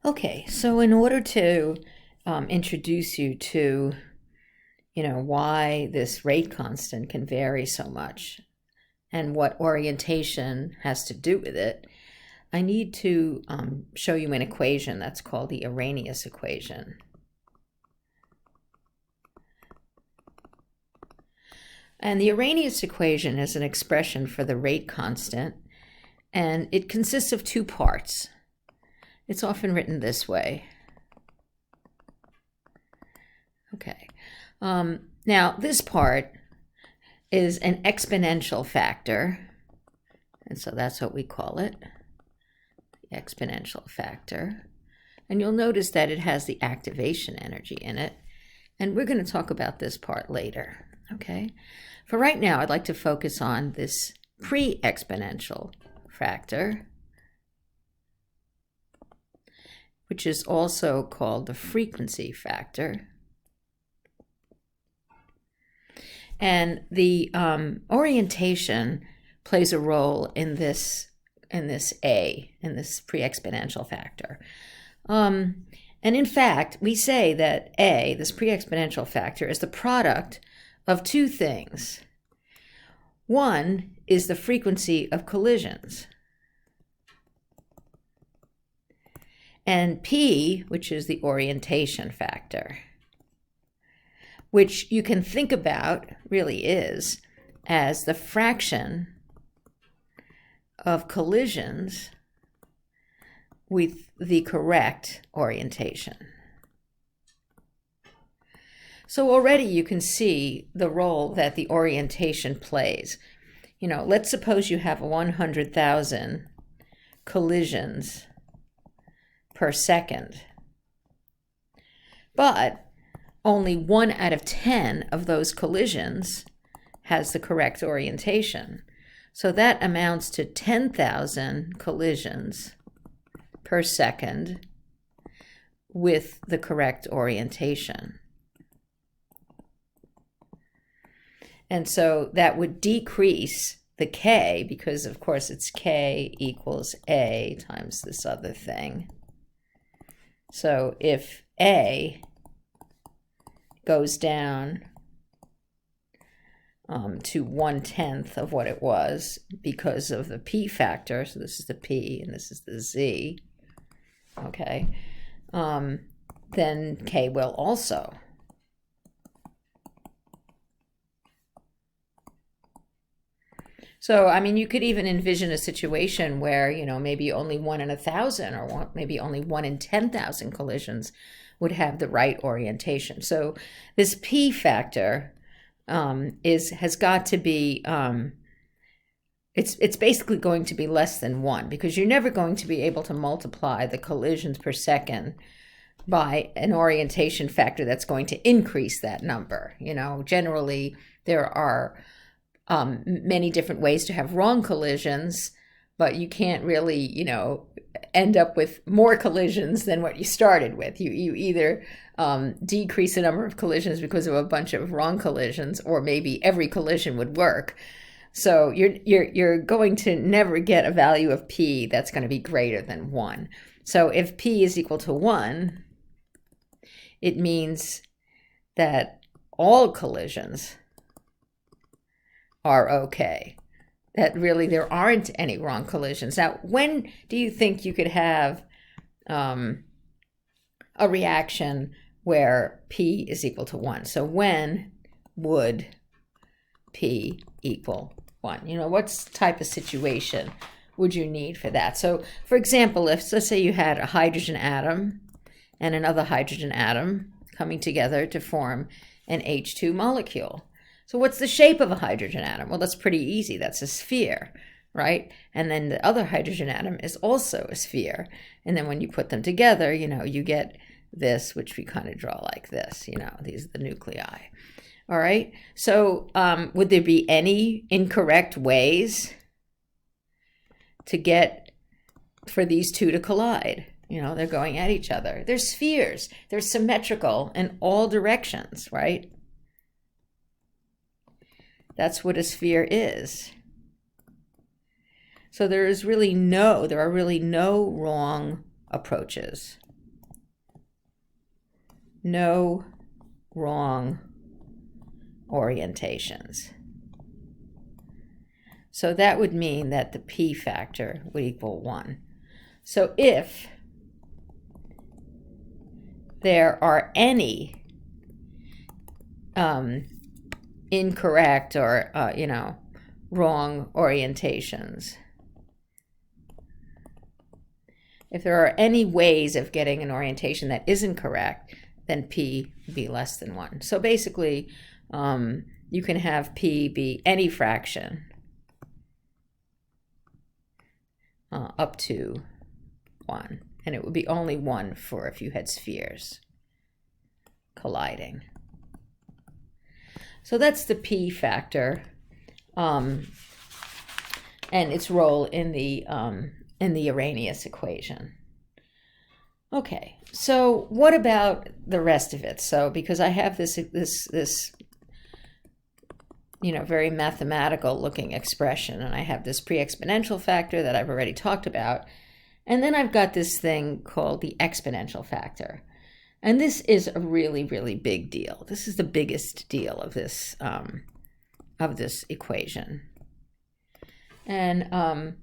Okay, so in order to introduce you to, why this rate constant can vary so much and what orientation has to do with it, I need to show you an equation that's called the Iranian equation. And the Iranian equation is an expression for the rate constant, and it consists of two parts. It's often written this way. Okay. Now, this part is an exponential factor, and so that's what we call it, the exponential factor. And you'll notice that it has the activation energy in it, and we're going to talk about this part later, okay? For right now, I'd like to focus on this pre-exponential factor, which is also called the frequency factor. And the orientation plays a role in this pre-exponential factor. And in fact, we say that A, this pre-exponential factor, is the product of two things. One is the frequency of collisions. And P, which is the orientation factor, which you can think about, really is, as the fraction of collisions with the correct orientation. So already you can see the role that the orientation plays. Let's suppose you have 100,000 collisions per second, but only 1 out of 10 of those collisions has the correct orientation. So that amounts to 10,000 collisions per second with the correct orientation. And so that would decrease the K, because of course it's K equals A times this other thing. So if A goes down to 1/10 of what it was because of the P factor, so this is the P and this is the Z, okay, then K will also. So, you could even envision a situation where, maybe only 1 in 1,000 or maybe only 1 in 10,000 collisions would have the right orientation. So this P factor has got to be, it's basically going to be less than 1, because you're never going to be able to multiply the collisions per second by an orientation factor that's going to increase that number. Generally there are many different ways to have wrong collisions, but you can't really, end up with more collisions than what you started with. You either decrease the number of collisions because of a bunch of wrong collisions, or maybe every collision would work. So you're going to never get a value of P that's going to be greater than 1. So if P is equal to 1, it means that all collisions are okay, that really there aren't any wrong collisions. Now, when do you think you could have a reaction where P is equal to 1? So when would P equal 1? What type of situation would you need for that? So, for example, let's say you had a hydrogen atom and another hydrogen atom coming together to form an H2 molecule. So what's the shape of a hydrogen atom? Well, that's pretty easy. That's a sphere, right? And then the other hydrogen atom is also a sphere. And then when you put them together, you get this, which we kind of draw like this. These are the nuclei. All right. So would there be any incorrect ways to get for these two to collide? They're going at each other. They're spheres. They're symmetrical in all directions, right? That's what a sphere is. So there are really no wrong approaches. no wrong orientations. So that would mean that the p factor would equal 1. So if there are any incorrect or, wrong orientations, if there are any ways of getting an orientation that isn't correct, then p would be less than 1. So basically, you can have p be any fraction up to 1. And it would be only 1 for if you had spheres colliding. So that's the p factor and its role in the Iranian equation. Okay, so what about the rest of it? So because I have this very mathematical looking expression, and I have this pre-exponential factor that I've already talked about, and then I've got this thing called the exponential factor. And this is a really, really big deal. This is the biggest deal of this equation. And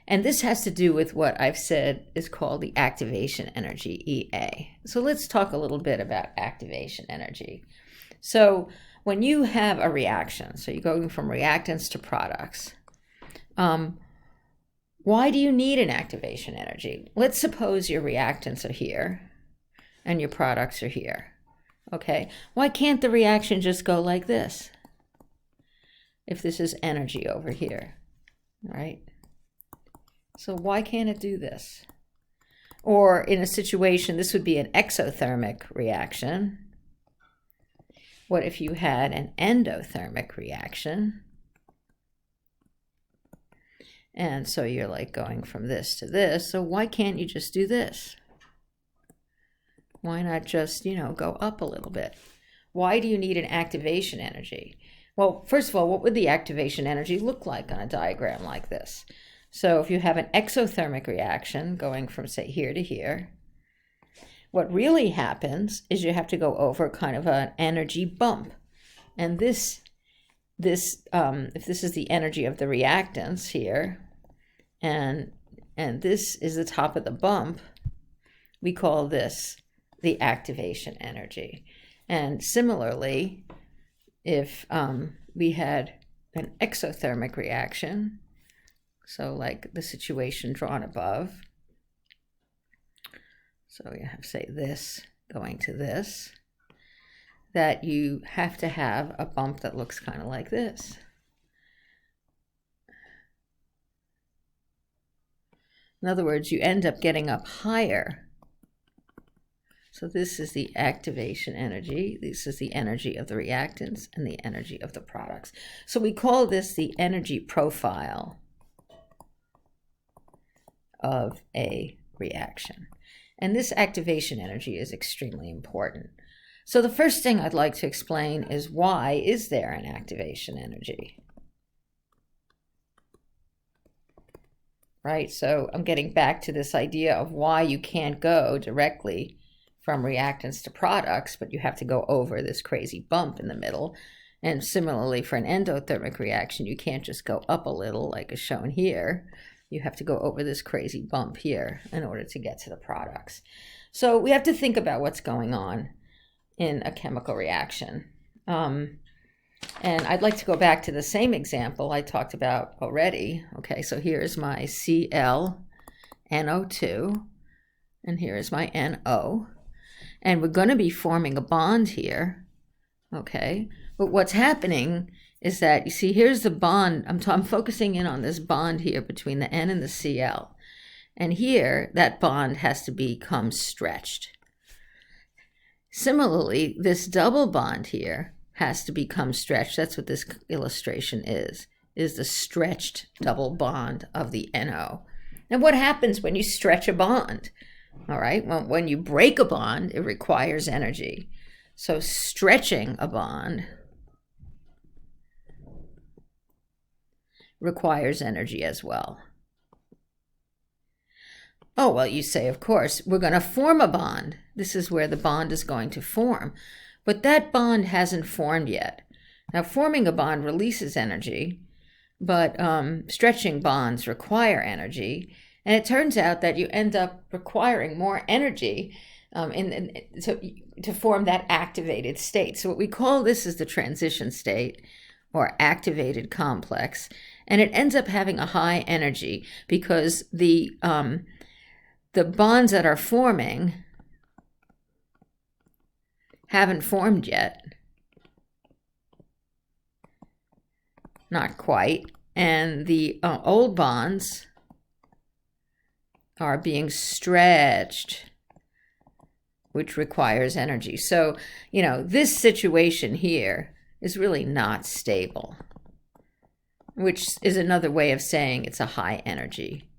this has to do with what I've said is called the activation energy, EA. So let's talk a little bit about activation energy. So when you have a reaction, so you're going from reactants to products, why do you need an activation energy? Let's suppose your reactants are here and your products are here. Okay, why can't the reaction just go like this? If this is energy over here, right? So why can't it do this? Or in a situation, this would be an exothermic reaction. What if you had an endothermic reaction? And so you're like going from this to this. So why can't you just do this? Why not just, go up a little bit? Why do you need an activation energy? Well, first of all, what would the activation energy look like on a diagram like this? So if you have an exothermic reaction going from, say, here to here, what really happens is you have to go over kind of an energy bump. And if this is the energy of the reactants here, and this is the top of the bump, we call this the activation energy. And similarly, if we had an exothermic reaction, so like the situation drawn above, so you have, say, this going to this, that you have to have a bump that looks kind of like this. In other words, you end up getting up higher. So this is the activation energy. This is the energy of the reactants and the energy of the products. So we call this the energy profile of a reaction. And this activation energy is extremely important. So the first thing I'd like to explain is, why is there an activation energy? Right, so I'm getting back to this idea of why you can't go directly from reactants to products, but you have to go over this crazy bump in the middle. And similarly, for an endothermic reaction, you can't just go up a little like is shown here. You have to go over this crazy bump here in order to get to the products. So we have to think about what's going on in a chemical reaction. And I'd like to go back to the same example I talked about already. Okay, so here's my ClNO2, and here is my NO. And we're going to be forming a bond here, okay? But what's happening is that, you see, here's the bond. I'm focusing in on this bond here between the N and the Cl. And here, that bond has to become stretched. Similarly, this double bond here has to become stretched. That's what this illustration is the stretched double bond of the NO. And what happens when you stretch a bond? All right, well, when you break a bond, it requires energy. So stretching a bond requires energy as well. Oh, well, you say, of course, we're going to form a bond. This is where the bond is going to form. But that bond hasn't formed yet. Now, forming a bond releases energy, but stretching bonds require energy. And it turns out that you end up requiring more energy to form that activated state. So what we call this is the transition state or activated complex. And it ends up having a high energy because the bonds that are forming haven't formed yet. Not quite. And the old bonds are being stretched, which requires energy. So, this situation here is really not stable, which is another way of saying it's a high energy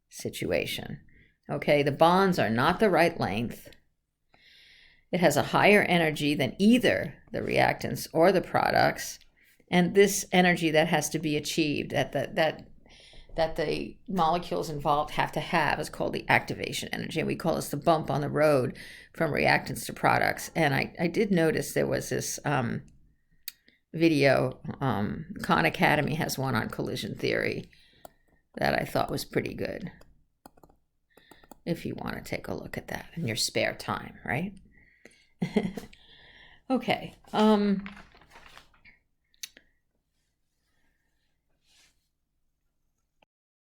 situation. Okay, the bonds are not the right length. It has a higher energy than either the reactants or the products. And this energy that has to be achieved that the molecules involved have to have is called the activation energy. And we call this the bump on the road from reactants to products. And I did notice there was this video, Khan Academy has one on collision theory that I thought was pretty good. If you want to take a look at that in your spare time, right? Okay.